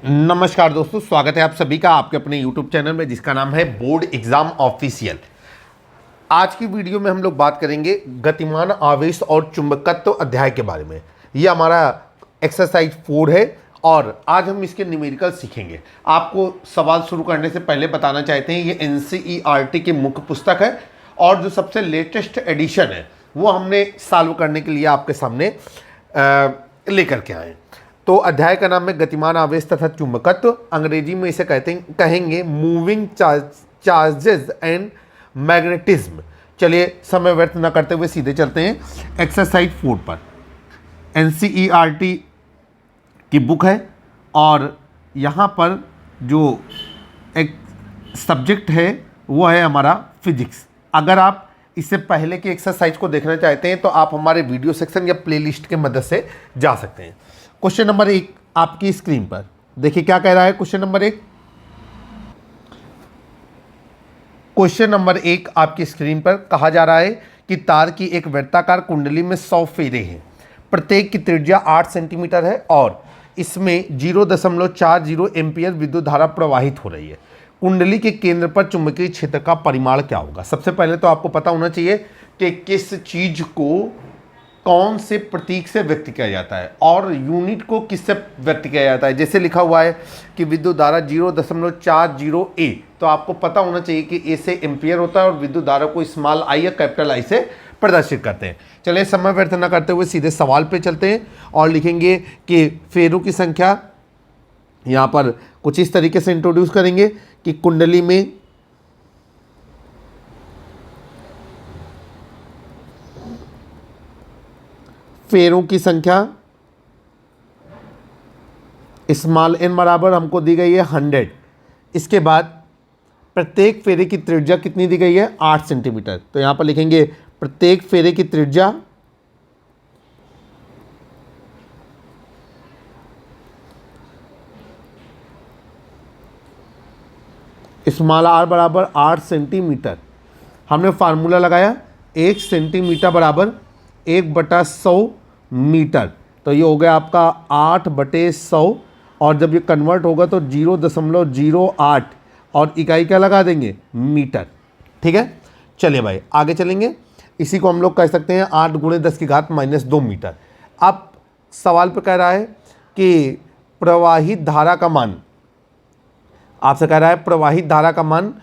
नमस्कार दोस्तों, स्वागत है आप सभी का आपके अपने YouTube चैनल में जिसका नाम है बोर्ड एग्जाम ऑफिशियल। आज की वीडियो में हम लोग बात करेंगे गतिमान आवेश और चुंबकत्व अध्याय के बारे में। ये हमारा एक्सरसाइज 4 है और आज हम इसके न्यूमेरिकल सीखेंगे। आपको सवाल शुरू करने से पहले बताना चाहते हैं ये NCERT की मुख्य पुस्तक है और जो सबसे लेटेस्ट एडिशन है वो हमने सॉल्व करने के लिए आपके सामने लेकर के आए। तो अध्याय का नाम है गतिमान आवेश तथा चुंबकत्व। अंग्रेजी में इसे कहेंगे मूविंग चार्जेस एंड मैग्नेटिज्म। चलिए समय व्यर्थ न करते हुए सीधे चलते हैं एक्सरसाइज 4 पर। NCERT की बुक है और यहाँ पर जो एक सब्जेक्ट है वो है हमारा फिजिक्स। अगर आप इससे पहले की एक्सरसाइज को देखना चाहते हैं तो आप हमारे वीडियो सेक्शन या प्लेलिस्ट के मदद से जा सकते हैं। क्वेश्चन नंबर 1 आपकी स्क्रीन पर देखिए क्या कह रहा है। क्वेश्चन नंबर 1 आपकी स्क्रीन पर कहा जा रहा है कि तार की एक वृत्ताकार कुंडली में 100 फेरे हैं। प्रत्येक की त्रिज्या 8 सेंटीमीटर है और इसमें 0.40 एम्पियर विद्युत धारा प्रवाहित हो रही है। कुंडली के केंद्र पर चुंबकीय क्षेत्र का परिमाण क्या होगा। सबसे पहले तो आपको पता होना चाहिए कि किस चीज को कौन से प्रतीक से व्यक्त किया जाता है और यूनिट को किससे व्यक्त किया जाता है। जैसे लिखा हुआ है कि विद्युत धारा 0.40 ए, तो आपको पता होना चाहिए कि ए से एम्पियर होता है और विद्युत धारा को स्मॉल आई या कैपिटल आई से प्रदर्शित करते हैं। चलिए समय व्यर्थ न करते हुए सीधे सवाल पे चलते हैं और लिखेंगे कि फेरों की संख्या यहाँ पर कुछ इस तरीके से इंट्रोड्यूस करेंगे कि कुंडली में फेरों की संख्या स्मॉल n बराबर हमको दी गई है 100। इसके बाद प्रत्येक फेरे की त्रिज्या कितनी दी गई है 8 सेंटीमीटर। तो यहाँ पर लिखेंगे प्रत्येक फेरे की त्रिज्या स्मॉल r बराबर 8 सेंटीमीटर। हमने फार्मूला लगाया 1 सेंटीमीटर बराबर 1/100 मीटर। तो ये हो गया आपका 8/100 और जब ये कन्वर्ट होगा तो 0.08 और इकाई क्या लगा देंगे मीटर। ठीक है, चलिए भाई आगे चलेंगे। इसी को हम लोग कह सकते हैं 8 × 10⁻² मीटर। अब सवाल पे कह रहा है कि प्रवाहित धारा का मान, आपसे कह रहा है प्रवाहित धारा का मान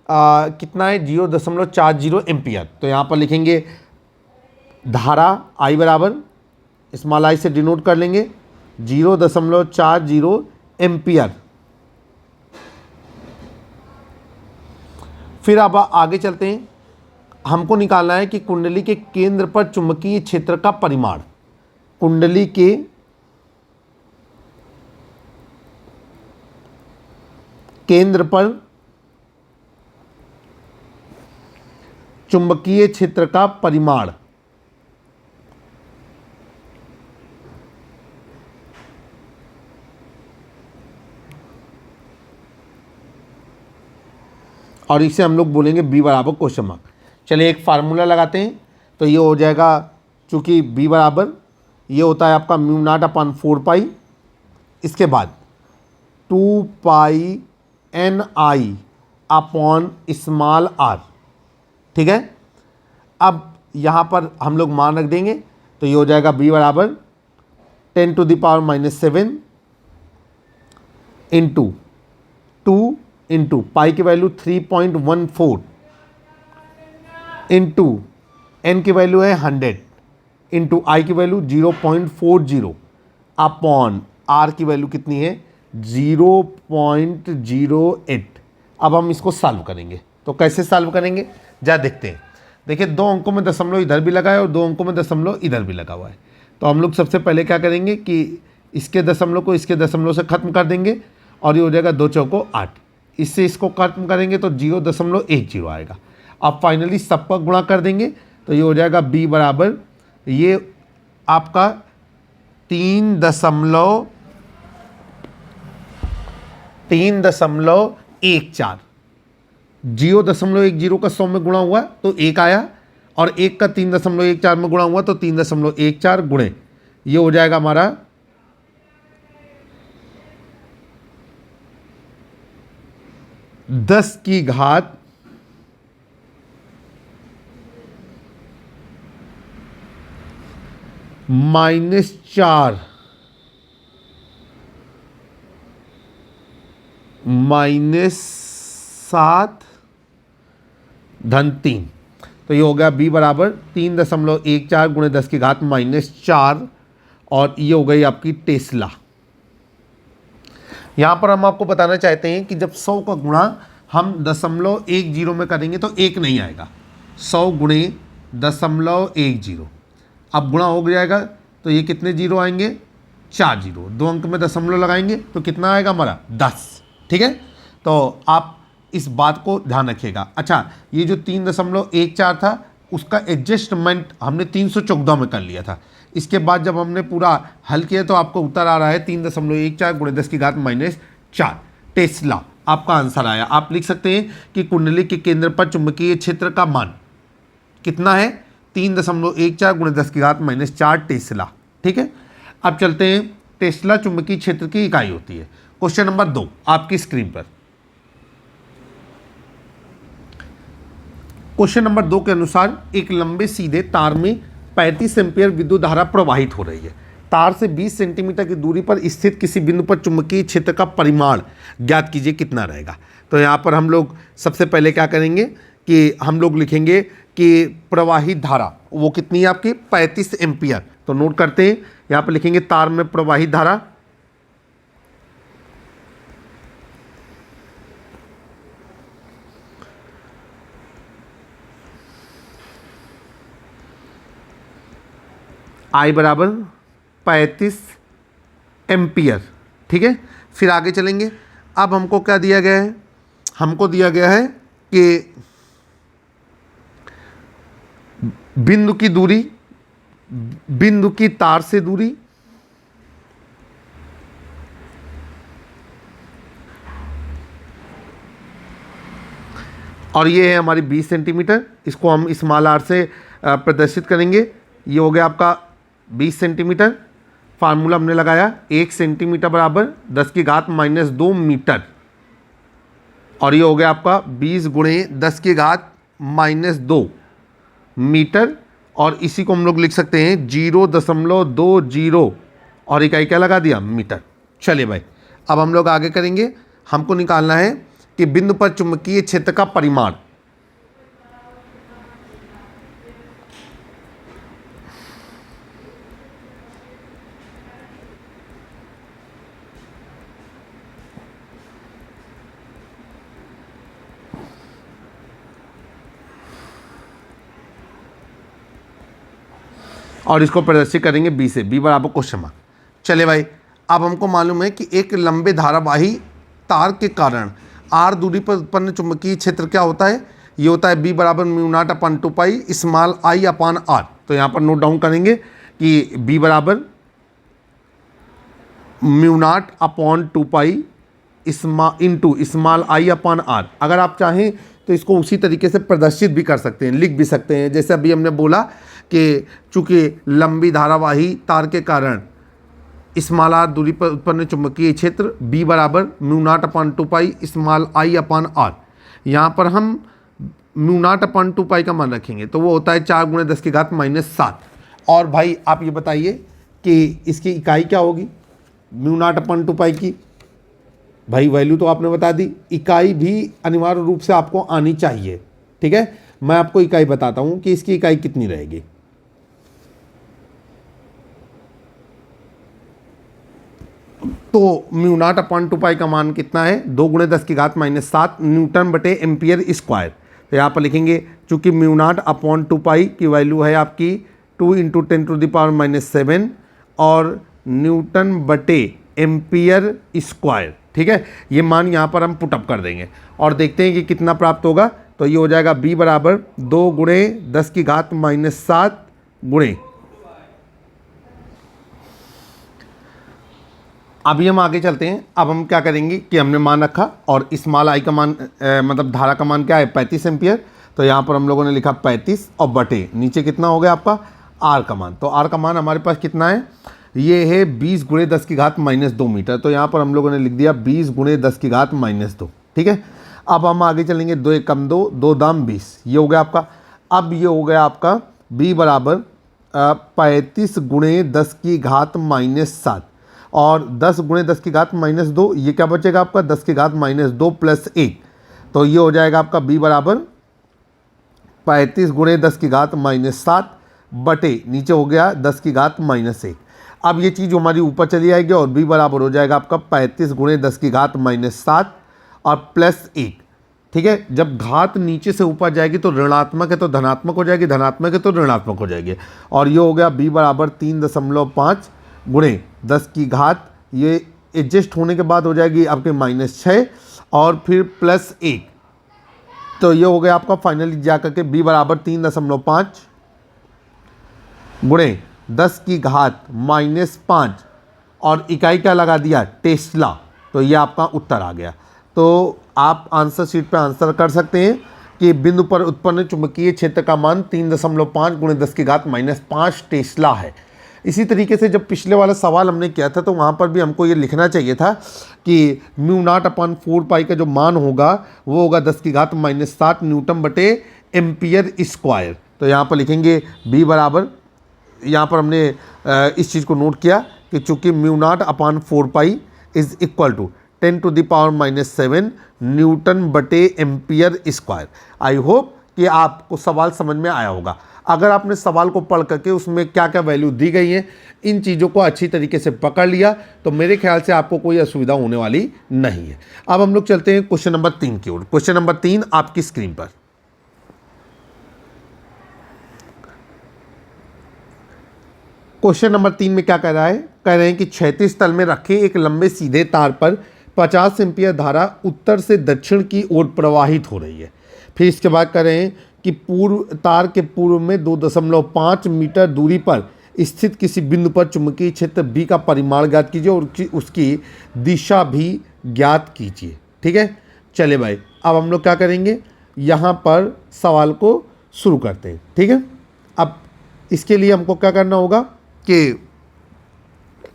कितना है 0.40 एम्पियर। तो यहाँ पर लिखेंगे धारा I बराबर स्मॉल आई से डिनोट कर लेंगे 0.40 एम्पियर। फिर अब आगे चलते हैं। हमको निकालना है कि कुंडली के केंद्र पर चुंबकीय क्षेत्र का परिमाण। कुंडली के केंद्र पर चुंबकीय क्षेत्र का परिमाण और इसे हम लोग बोलेंगे B बराबर क्वेश्चन मार्क। चलिए एक फार्मूला लगाते हैं। तो ये हो जाएगा, चूँकि B बराबर ये होता है आपका μ0/4 इसके बाद 2πNI अपॉन स्मॉल r। ठीक है, अब यहाँ पर हम लोग मान रख देंगे। तो ये हो जाएगा B बराबर 10⁻⁻7 इंटू 2 इंटू पाई की वैल्यू 3.14 इंटू एन की वैल्यू है 100 इंटू आई की वैल्यू 0.40 अपॉन आर की वैल्यू कितनी है 0.08। अब हम इसको सॉल्व करेंगे। तो कैसे सॉल्व करेंगे जा देखते हैं। देखिए 2 अंकों में दशमलव इधर भी लगा है और 2 अंकों में दशमलव इधर भी लगा हुआ है। तो हम लोग सबसे पहले क्या करेंगे कि इसके दशमलव को इसके दशमलव से खत्म कर देंगे और ये हो जाएगा 2 चौको 8। इससे इसको खत्म करेंगे तो 0.10 आएगा। अब फाइनली सबका गुणा कर देंगे तो ये हो जाएगा B बराबर ये आपका 3.14 0.10 का 100 में गुणा हुआ तो 1 आया और 1 का 3.14 में गुणा हुआ तो 3.14 गुणे ये हो जाएगा हमारा 10 की घात -4 -7 धन 3। तो ये हो गया b बराबर 3.14 गुणे 10 की घात -4 और ये हो गई आपकी टेस्ला। यहाँ पर हम आपको बताना चाहते हैं कि जब 100 का गुणा हम 0.10 में करेंगे तो 1 नहीं आएगा। 100 गुणे 0.10 अब गुणा हो जाएगा तो ये कितने जीरो आएंगे? 4 जीरो। 2 अंक में दशमलव लगाएंगे तो कितना आएगा हमारा? 10। ठीक है, तो आप इस बात को ध्यान रखिएगा। अच्छा, ये जो 3.14 था उसका एडजस्टमेंट हमने 314 में कर लिया था। इसके बाद जब हमने पूरा हल किया तो आपको उत्तर आ रहा है 3.14 गुणे 10 की घात -4 टेस्ला आपका आंसर आया। आप लिख सकते हैं कि कुंडली के केंद्र पर चुंबकीय क्षेत्र का मान कितना है? 3.14 गुणे 10 की घात -4 टेस्ला। ठीक है, अब चलते हैं। टेस्ला चुंबकीय क्षेत्र की इकाई होती है। क्वेश्चन नंबर 2 आपकी स्क्रीन पर। क्वेश्चन नंबर 2 के अनुसार एक लंबे सीधे तार में 35 एम्पीयर विद्युत धारा प्रवाहित हो रही है। तार से 20 सेंटीमीटर की दूरी पर स्थित किसी बिंदु पर चुंबकीय क्षेत्र का परिमाण ज्ञात कीजिए कितना रहेगा। तो यहाँ पर हम लोग सबसे पहले क्या करेंगे कि हम लोग लिखेंगे कि प्रवाहित धारा वो कितनी है आपकी? 35 एम्पीयर। तो नोट करते हैं, यहाँ पर लिखेंगे तार में प्रवाहित धारा I बराबर 35 एम्पियर। ठीक है, फिर आगे चलेंगे। अब हमको क्या दिया गया है? हमको दिया गया है कि बिंदु की दूरी, बिंदु की तार से दूरी और ये है हमारी 20 सेंटीमीटर। इसको हम स्मॉल आर से प्रदर्शित करेंगे। ये हो गया आपका 20 सेंटीमीटर। फार्मूला हमने लगाया 1 सेंटीमीटर बराबर 10 की घात -2 मीटर और ये हो गया आपका 20 गुणे 10 की घात -2 मीटर और इसी को हम लोग लिख सकते हैं 0.20 और इकाई क्या लगा दिया? मीटर। चलिए भाई, अब हम लोग आगे करेंगे। हमको निकालना है कि बिंदु पर चुंबकीय क्षेत्र का परिमाण। और इसको प्रदर्शित करेंगे बी से। बी बराबर क्वेश्चन मार्क। चले भाई, अब हमको मालूम है कि एक लंबे धारावाही तार के कारण आर दूरी पर उत्पन्न चुंबकीय क्षेत्र क्या होता है? ये होता है बी बराबर μ0/2π स्मॉल I अपान आर। तो यहाँ पर नोट डाउन करेंगे कि बी बराबर μ0/2π into small I upon r. अगर आप चाहें तो इसको उसी तरीके से प्रदर्शित भी कर सकते हैं, लिख भी सकते हैं। जैसे अभी हमने बोला कि चूंकि लंबी धारावाही तार के कारण स्मॉल आर दूरी पर उत्पन्न चुंबकीय क्षेत्र B बराबर μ0/2π स्मॉल I अपान आर। यहाँ पर हम μ0/2π का मान रखेंगे तो वो होता है 4 गुणे 10 की घात -7। और भाई आप ये बताइए कि इसकी इकाई क्या होगी μ0/2π की? भाई वैल्यू तो आपने बता दी, इकाई भी अनिवार्य रूप से आपको आनी चाहिए। ठीक है, मैं आपको इकाई बताता हूँ कि इसकी इकाई कितनी रहेगी। तो μ0/2π का मान कितना है? 2 गुणे 10 की घात -7 न्यूटन बटे एम्पियर स्क्वायर। तो यहाँ पर लिखेंगे चूंकि μ0/2π की वैल्यू है आपकी 2 × 10⁻⁻7 और न्यूटन बटे एम्पियर स्क्वायर। ठीक है, ये मान यहाँ पर हम पुटअप कर देंगे और देखते हैं कि कितना प्राप्त होगा। तो ये हो जाएगा b बराबर 2 गुणे 10 की घात -7 गुणे। अभी हम आगे चलते हैं। अब हम क्या करेंगे कि हमने मान रखा और स्मॉल I का मान मतलब धारा का मान क्या है? 35 एम्पियर। तो यहाँ पर हम लोगों ने लिखा 35 और बटे नीचे कितना हो गया आपका R का मान। तो R का मान हमारे पास कितना है? ये है 20 गुणे 10 की घात -2 मीटर। तो यहाँ पर हम लोगों ने लिख दिया 20 गुणे 10 की घात -2। ठीक है, अब हम आगे चलेंगे, 2 एकम 2, 2 दाम 20, ये हो गया आपका। अब ये हो गया आपका b बराबर 35 गुणे 10 की घात -7 और 10 गुणे 10 की घात -2, ये क्या बचेगा आपका 10 की घात -2 प्लस 1, तो ये हो जाएगा आपका b बराबर 35 गुणे 10 की घात -7 बटे नीचे हो गया 10 की घात -1। अब ये चीज़ हमारी ऊपर चली आएगी और b बराबर हो जाएगा आपका 35 गुणे 10 की घात -7 और प्लस 1। ठीक है, जब घात नीचे से ऊपर जाएगी तो ऋणात्मक है तो धनात्मक हो जाएगी, धनात्मक है तो ऋणात्मक हो जाएगी। और ये हो गया b बराबर 3.5 गुणे 10 की घात, ये एडजस्ट होने के बाद हो जाएगी आपके -6 और फिर प्लस 1, तो ये हो गया आपका फाइनली जा करके b बराबर 3.5 गुणे 10 की घात -5 और इकाई क्या लगा दिया टेस्ला, तो ये आपका उत्तर आ गया। तो आप आंसर शीट पे आंसर कर सकते हैं कि बिंदु पर उत्पन्न चुंबकीय क्षेत्र का मान 3.5 गुणे 10 की घात -5 टेस्ला है। इसी तरीके से जब पिछले वाला सवाल हमने किया था तो वहाँ पर भी हमको ये लिखना चाहिए था कि μ0/4 का जो मान होगा वो होगा 10 की घात -7 न्यूटन बटे एम्पियर स्क्वायर। तो यहाँ पर लिखेंगे b बराबर, यहाँ पर हमने इस चीज़ को नोट किया कि चूँकि μ0/4 इज़ इक्वल टू 10⁻⁻7 न्यूटन बटे एम्पियर स्क्वायर। आई होप कि आपको सवाल समझ में आया होगा। अगर आपने सवाल को पढ़ करके उसमें क्या क्या वैल्यू दी गई है इन चीज़ों को अच्छी तरीके से पकड़ लिया तो मेरे ख्याल से आपको कोई असुविधा होने वाली नहीं है। अब हम लोग चलते हैं क्वेश्चन नंबर 3 की ओर। क्वेश्चन नंबर 3 आपकी स्क्रीन पर। क्वेश्चन नंबर 3 में क्या कह रहा है, कह रहे हैं कि क्षैतिज तल में रखे एक लंबे सीधे तार पर 50 एम्पीयर धारा उत्तर से दक्षिण की ओर प्रवाहित हो रही है। फिर इसके बाद कह रहे हैं कि तार के पूर्व में 2.5 मीटर दूरी पर स्थित किसी बिंदु पर चुंबकीय क्षेत्र B का परिमाण ज्ञात कीजिए और उसकी दिशा भी ज्ञात कीजिए। ठीक है, चले भाई अब हम लोग क्या करेंगे, यहाँ पर सवाल को शुरू करते हैं। ठीक है, अब इसके लिए हमको क्या करना होगा कि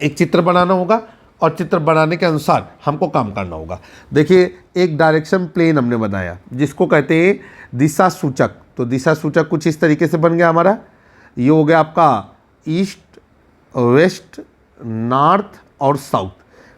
एक चित्र बनाना होगा और चित्र बनाने के अनुसार हमको काम करना होगा। देखिए एक डायरेक्शन प्लेन हमने बनाया जिसको कहते हैं दिशा सूचक। तो दिशा सूचक कुछ इस तरीके से बन गया हमारा, ये हो गया आपका ईस्ट, वेस्ट, नॉर्थ और साउथ।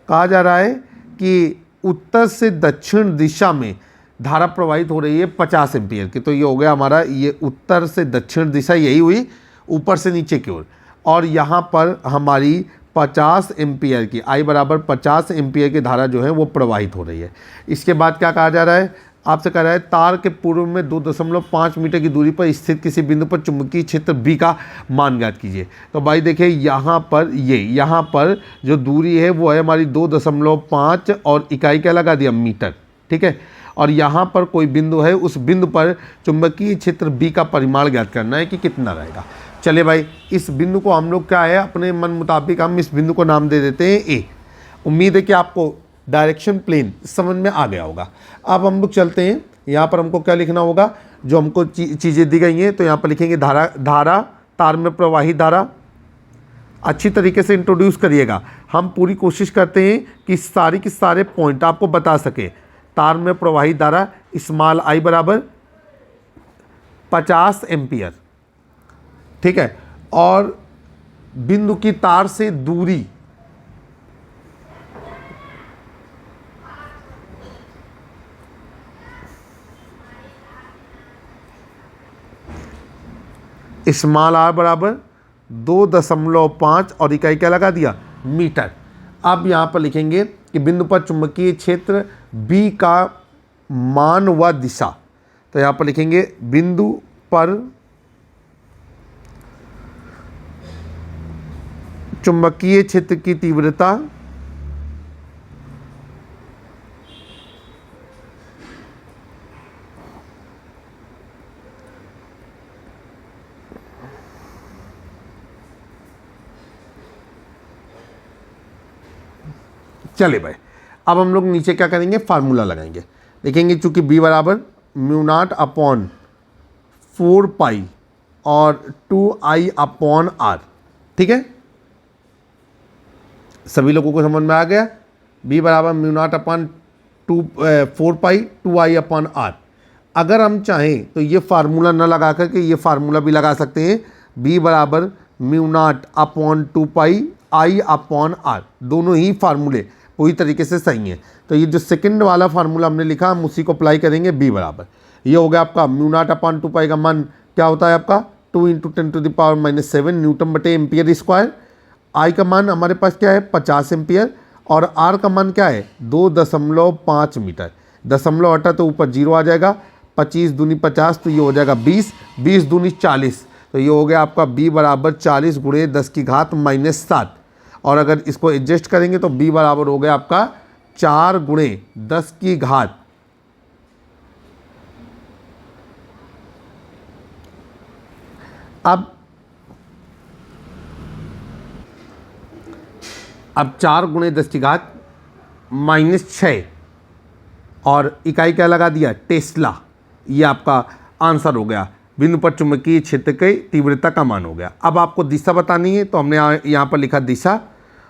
कहा जा रहा है कि उत्तर से दक्षिण दिशा में धारा प्रवाहित हो रही है 50 एम्पीयर की। तो ये हो गया हमारा, ये उत्तर से दक्षिण दिशा यही हुई ऊपर से नीचे की ओर, और यहाँ पर हमारी 50 एम्पीयर की I बराबर 50 एम्पीयर की धारा जो है वो प्रवाहित हो रही है। इसके बाद क्या कहा जा रहा है, आपसे कह रहा है तार के पूर्व में 2.5 मीटर की दूरी पर स्थित किसी बिंदु पर चुंबकीय क्षेत्र B का मान ज्ञात कीजिए। तो भाई देखिए यहाँ पर यहाँ पर जो दूरी है वो है हमारी 2.5 और इकाई क्या लगा दिया मीटर। ठीक है, और यहाँ पर कोई बिंदु है, उस बिंदु पर चुंबकीय क्षेत्र B का परिमाण ज्ञात करना है कि कितना रहेगा। चलिए भाई इस बिंदु को हम लोग क्या है अपने मन मुताबिक हम इस बिंदु को नाम दे देते हैं A। उम्मीद है कि आपको डायरेक्शन प्लेन समझ में आ गया होगा। अब हम लोग चलते हैं, यहाँ पर हमको क्या लिखना होगा, जो हमको चीज़ें दी गई हैं। तो यहाँ पर लिखेंगे धारा तार में प्रवाहित धारा। अच्छी तरीके से इंट्रोड्यूस करिएगा, हम पूरी कोशिश करते हैं कि सारी के सारे पॉइंट आपको बता सके। तार में प्रवाहित धारा स्मॉल I बराबर 50 एम्पियर। ठीक है, और बिंदु की तार से दूरी स्मॉल r बराबर 2.5 और इकाई क्या लगा दिया मीटर। अब यहाँ पर लिखेंगे कि बिंदु पर चुंबकीय क्षेत्र B का मान व दिशा। तो यहाँ पर लिखेंगे बिंदु पर चुंबकीय क्षेत्र की तीव्रता चले भाई अब हम लोग नीचे क्या करेंगे, फार्मूला लगाएंगे। देखेंगे चूंकि B बराबर μ0/4 और 2I/r। ठीक है, सभी लोगों को समझ में आ गया। B बराबर μ0/2 4 पाई 2i अपॉन आर। अगर हम चाहें तो ये फार्मूला ना लगा करके ये फार्मूला भी लगा सकते हैं, b बराबर mu naught upon 2 pi I upon R. दोनों ही फार्मूले पूरी तरीके से सही हैं। तो ये जो सेकंड वाला फार्मूला हमने लिखा हम उसी को अप्लाई करेंगे। b बराबर ये हो गया आपका म्यू नॉट अपॉन 2 पाई का मान क्या होता है आपका 2 × 10⁻⁻7 न्यूटन बटे एम्पियर स्क्वायर। आई का मान हमारे पास क्या है 50 एम्पियर और आर का मान क्या है 2.5 मीटर। दशमलव हटा तो ऊपर 0 आ जाएगा, 25 दूनी 50 तो ये हो जाएगा 20, 20 दूनी 40 तो ये हो गया आपका b बराबर 40 × 10⁻⁻7। और अगर इसको एडजस्ट करेंगे तो b बराबर हो गया आपका 4 × 10⁻। अब 4 × 10⁻⁻6 और इकाई क्या लगा दिया टेस्ला। ये आपका आंसर हो गया, बिंदु पर चुंबकीय क्षेत्र की तीव्रता का मान हो गया। अब आपको दिशा बतानी है तो हमने यहाँ पर लिखा दिशा,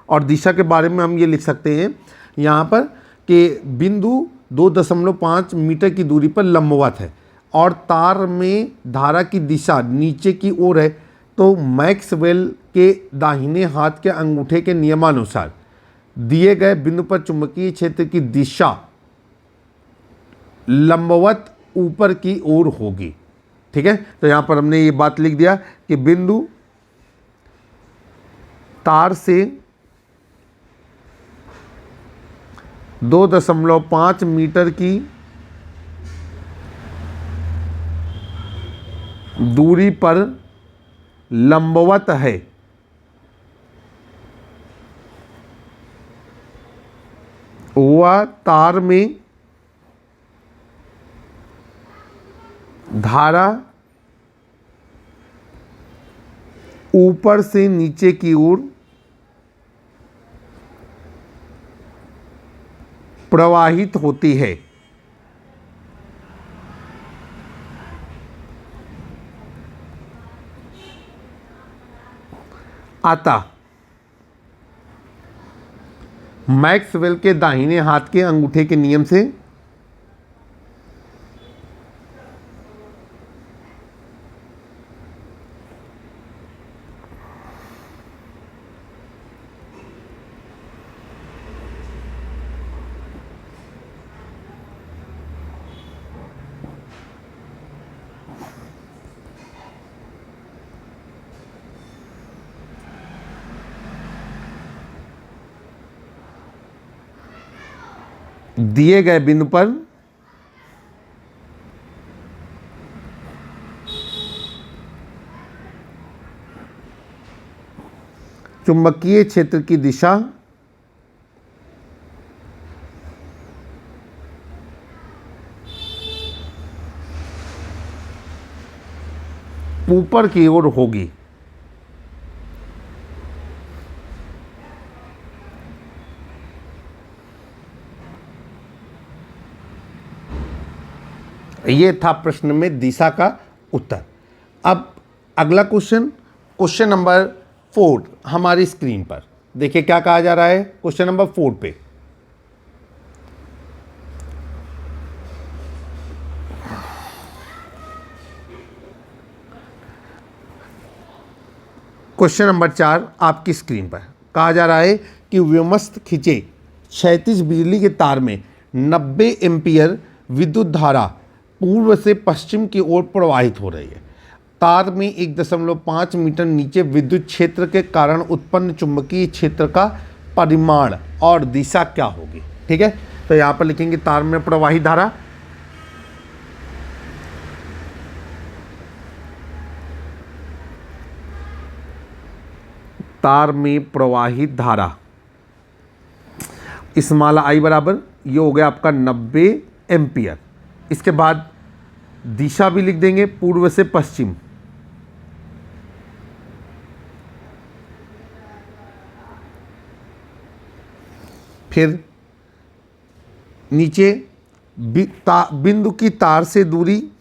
और दिशा के बारे में हम ये लिख सकते हैं यहाँ पर कि बिंदु 2.5 मीटर की दूरी पर लंबवत है और तार में धारा की दिशा नीचे की ओर है, तो मैक्सवेल के दाहिने हाथ के अंगूठे के नियमानुसार दिए गए बिंदु पर चुंबकीय क्षेत्र की दिशा लंबवत ऊपर की ओर होगी। ठीक है, तो यहां पर हमने ये बात लिख दिया कि बिंदु तार से 2.5 मीटर की दूरी पर लंबवत है। वह तार में धारा ऊपर से नीचे की ओर प्रवाहित होती है। अतः मैक्सवेल के दाहिने हाथ के अंगूठे के नियम से दिए गए बिंदु पर चुंबकीय क्षेत्र की दिशा ऊपर की ओर होगी। ये था प्रश्न में दिशा का उत्तर। अब अगला क्वेश्चन नंबर 4 हमारी स्क्रीन पर देखिए क्या कहा जा रहा है। क्वेश्चन नंबर 4 पे क्वेश्चन नंबर 4 आपकी स्क्रीन पर कहा जा रहा है कि व्योमस्थ खिंचे क्षैतिज बिजली के तार में 90 एम्पियर विद्युत धारा पूर्व से पश्चिम की ओर प्रवाहित हो रही है। तार में 1.5 मीटर नीचे विद्युत क्षेत्र के कारण उत्पन्न चुंबकीय क्षेत्र का परिमाण और दिशा क्या होगी। ठीक है, तो यहाँ पर लिखेंगे तार में प्रवाहित धारा, तार में प्रवाहित धारा स्मॉल आई बराबर ये हो गया आपका 90 एम्पियर। इसके बाद दिशा भी लिख देंगे पूर्व से पश्चिम। फिर नीचे बिंदु की तार से दूरी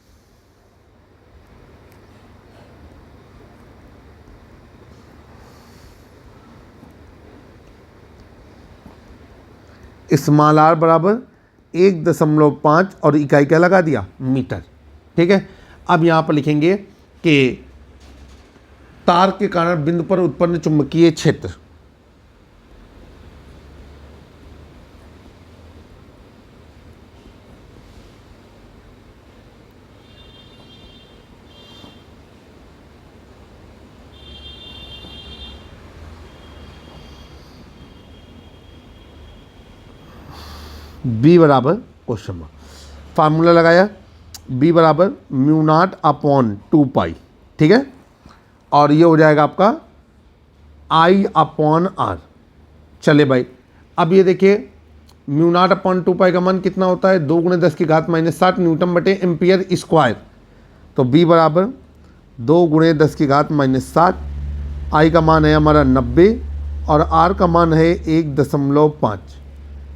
स्मॉल आर बराबर 1.5 और इकाई क्या लगा दिया, मीटर। ठीक है, अब यहाँ पर लिखेंगे कि तार के कारण बिंदु पर उत्पन्न चुंबकीय क्षेत्र, बी बराबर क्वेश्चन मार्क, फार्मूला लगाया, बी बराबर म्यू नॉट अपॉन 2 पाई। ठीक है, और ये हो जाएगा आपका आई अपॉन आर। चले भाई, अब ये देखिए म्यू नॉट अपॉन 2 पाई का मान कितना होता है, 2 × 10⁻⁷ न्यूटन बटे एम्पियर स्क्वायर। तो बी बराबर 2 × 10⁻⁷, आई का मान है हमारा 90 और आर का मान है 1.5।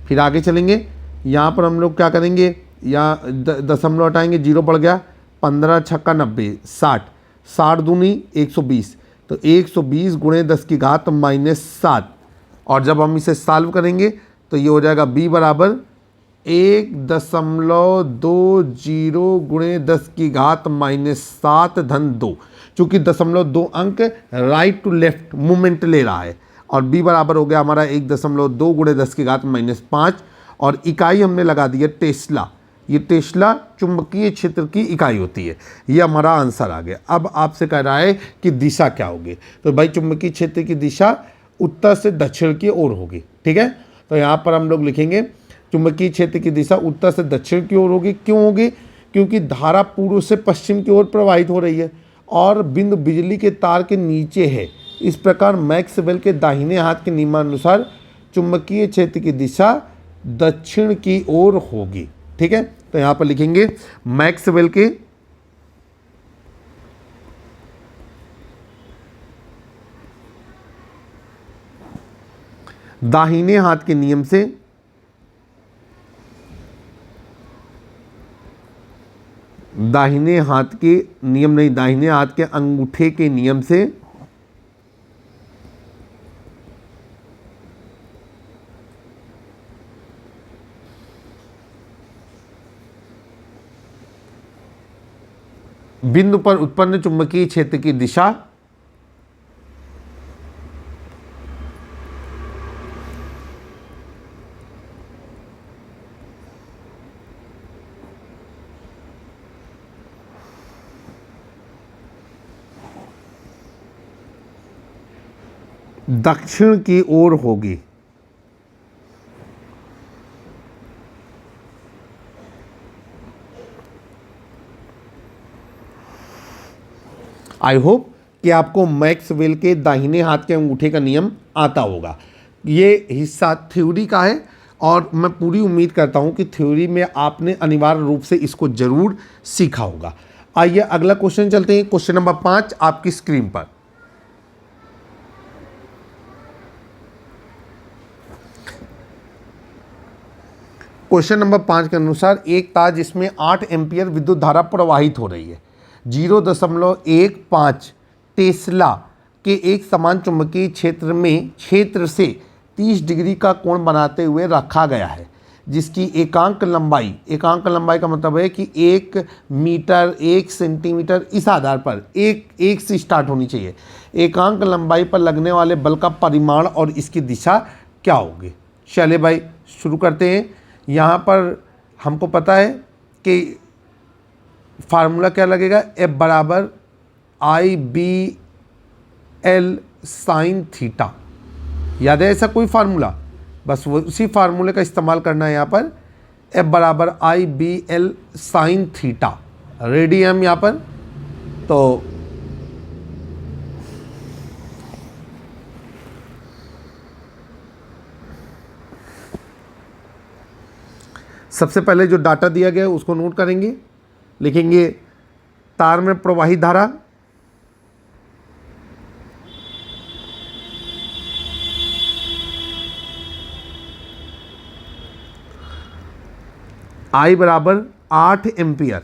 फिर आगे चलेंगे, यहाँ पर हम लोग क्या करेंगे, यहाँ दशमलव हटाएंगे, 0 पड़ गया, 15 छक्का 90, 60, 60 दूनी 120, तो 120 × 10⁻⁷। और जब हम इसे सॉल्व करेंगे तो ये हो जाएगा बी बराबर 1.20 × 10⁻⁷-2, चूँकि 0.2 अंक राइट टू लेफ्ट मूवमेंट ले रहा है। और बी बराबर हो गया हमारा 1.2 × 10⁻⁵, और इकाई हमने लगा दी है टेस्ला। ये टेस्ला चुंबकीय क्षेत्र की इकाई होती है। ये हमारा आंसर आ गया। अब आपसे कह रहा है कि दिशा क्या होगी, तो भाई चुंबकीय क्षेत्र की दिशा उत्तर से दक्षिण की ओर होगी। ठीक है, तो यहाँ पर हम लोग लिखेंगे चुंबकीय क्षेत्र की दिशा उत्तर से दक्षिण की ओर होगी। क्यों होगी, क्योंकि धारा पूर्व से पश्चिम की ओर प्रवाहित हो रही है और बिंदु बिजली के तार के नीचे है। इस प्रकार मैक्सवेल के दाहिने हाथ के नियमानुसार चुंबकीय क्षेत्र की दिशा दक्षिण की ओर होगी। ठीक है, तो यहां पर लिखेंगे मैक्सवेल के दाहिने हाथ के नियम से दाहिने हाथ के अंगूठे के नियम से बिंदु पर उत्पन्न चुंबकीय क्षेत्र की दिशा दक्षिण की ओर होगी। आई होप कि आपको मैक्सवेल के दाहिने हाथ के अंगूठे का नियम आता होगा। ये हिस्सा थ्योरी का है और मैं पूरी उम्मीद करता हूँ कि थ्योरी में आपने अनिवार्य रूप से इसको जरूर सीखा होगा। आइए अगला क्वेश्चन चलते हैं। क्वेश्चन नंबर 5 आपकी स्क्रीन पर। क्वेश्चन नंबर 5 के अनुसार एक तार जिसमें 8 एम्पियर विद्युत धारा प्रवाहित हो रही है 0.15 टेस्ला के एक समान चुंबकीय क्षेत्र से 30 डिग्री का कोण बनाते हुए रखा गया है, जिसकी एकांक लंबाई का मतलब है कि 1 मीटर 1 सेंटीमीटर इस आधार पर एक से स्टार्ट होनी चाहिए। एकांक लंबाई पर लगने वाले बल का परिमाण और इसकी दिशा क्या होगी। चलिए भाई शुरू करते हैं। यहाँ पर हमको पता है कि फार्मूला क्या लगेगा, F बराबर IBL साइन थीटा। याद है ऐसा कोई फार्मूला, बस वो उसी फार्मूले का इस्तेमाल करना है। यहाँ पर F बराबर IBL साइन थीटा रेडी है हम यहाँ पर। तो सबसे पहले जो डाटा दिया गया है उसको नोट करेंगे। लिखेंगे तार में प्रवाहित धारा I बराबर 8 एम्पियर,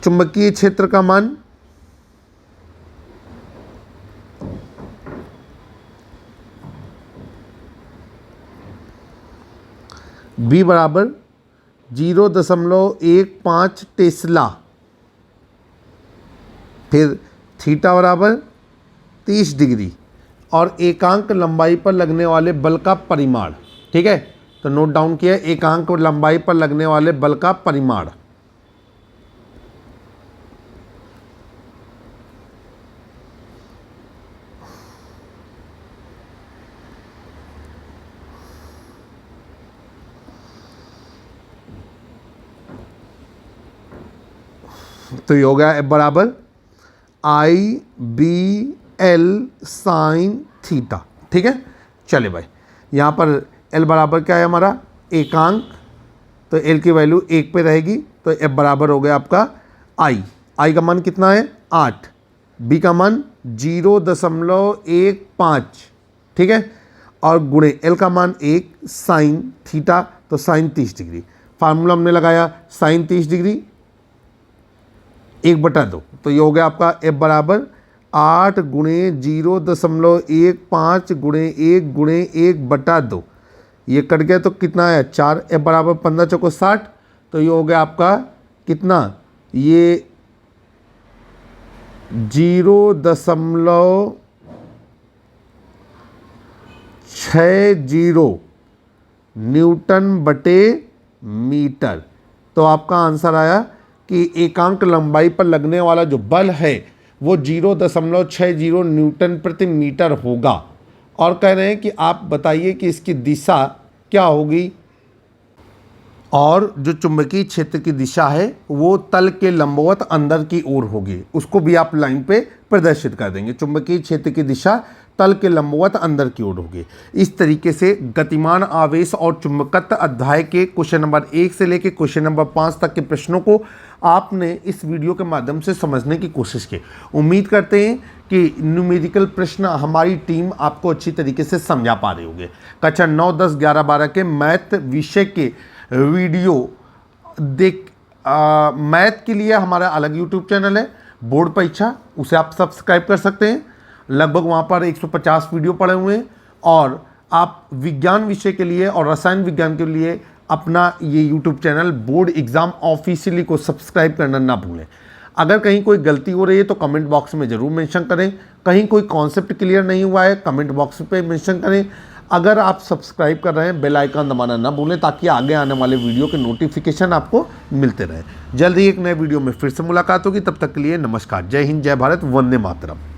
चुंबकीय क्षेत्र का मान B बराबर 0.15 टेस्ला। फिर थीटा बराबर 30 डिग्री और एकांक लंबाई पर लगने वाले बल का परिमाण। ठीक है, तो नोट डाउन किया, एकांक लंबाई पर लगने वाले बल का परिमाण। तो ये हो गया F बराबर IBL साइन थीटा। ठीक है, चले भाई, यहाँ पर L बराबर क्या है हमारा एकांक, तो L की वैल्यू 1 पे रहेगी, तो F बराबर हो गया आपका I का मान कितना है 8, B का मान 0.15। ठीक है, और गुणे L का मान 1 साइन थीटा, तो साइन 30 डिग्री। फार्मूला हमने लगाया साइन 30 डिग्री 1/2, तो ये हो गया आपका F बराबर 8 गुणे 0.15 गुणे 1 गुणे 1/2। ये कट गया तो कितना है 4। F बराबर 15 चौको 60, तो ये हो गया आपका कितना, ये 0.60 न्यूटन बटे मीटर। तो आपका आंसर आया कि एकांक लंबाई पर लगने वाला जो बल है वो 0.60 न्यूटन प्रति मीटर होगा। और कह रहे हैं कि आप बताइए कि इसकी दिशा क्या होगी, और जो चुंबकीय क्षेत्र की दिशा है वो तल के लंबवत अंदर की ओर होगी। उसको भी आप लाइन पे प्रदर्शित कर देंगे। चुंबकीय क्षेत्र की दिशा तल के लंबवत अंदर की ओर होगी। इस तरीके से गतिमान आवेश और चुंबकत्व अध्याय के क्वेश्चन नंबर 1 से लेकर क्वेश्चन नंबर 5 तक के प्रश्नों को आपने इस वीडियो के माध्यम से समझने की कोशिश की। उम्मीद करते हैं कि न्यूमेरिकल प्रश्न हमारी टीम आपको अच्छी तरीके से समझा पा रही होगी। कक्षा 9, 10, 11, 12 के मैथ विषय के वीडियो मैथ के लिए हमारा अलग यूट्यूब चैनल है बोर्ड परीक्षा, उसे आप सब्सक्राइब कर सकते हैं। लगभग वहाँ पर 150 वीडियो पड़े हुए हैं। और आप विज्ञान विषय के लिए और रसायन विज्ञान के लिए अपना ये YouTube channel board exam officially को सब्सक्राइब करना ना भूलें। अगर कहीं कोई गलती हो रही है तो कमेंट बॉक्स में ज़रूर मेंशन करें। कहीं कोई कॉन्सेप्ट क्लियर नहीं हुआ है कमेंट बॉक्स पे मेंशन करें। अगर आप सब्सक्राइब कर रहे हैं बेल आइकन दबाना ना भूलें, ताकि आगे आने वाले वीडियो के नोटिफिकेशन आपको मिलते रहे। जल्द ही एक नए वीडियो में फिर से मुलाकात होगी, तब तक के लिए नमस्कार। जय हिंद, जय भारत, वंदे मातरम।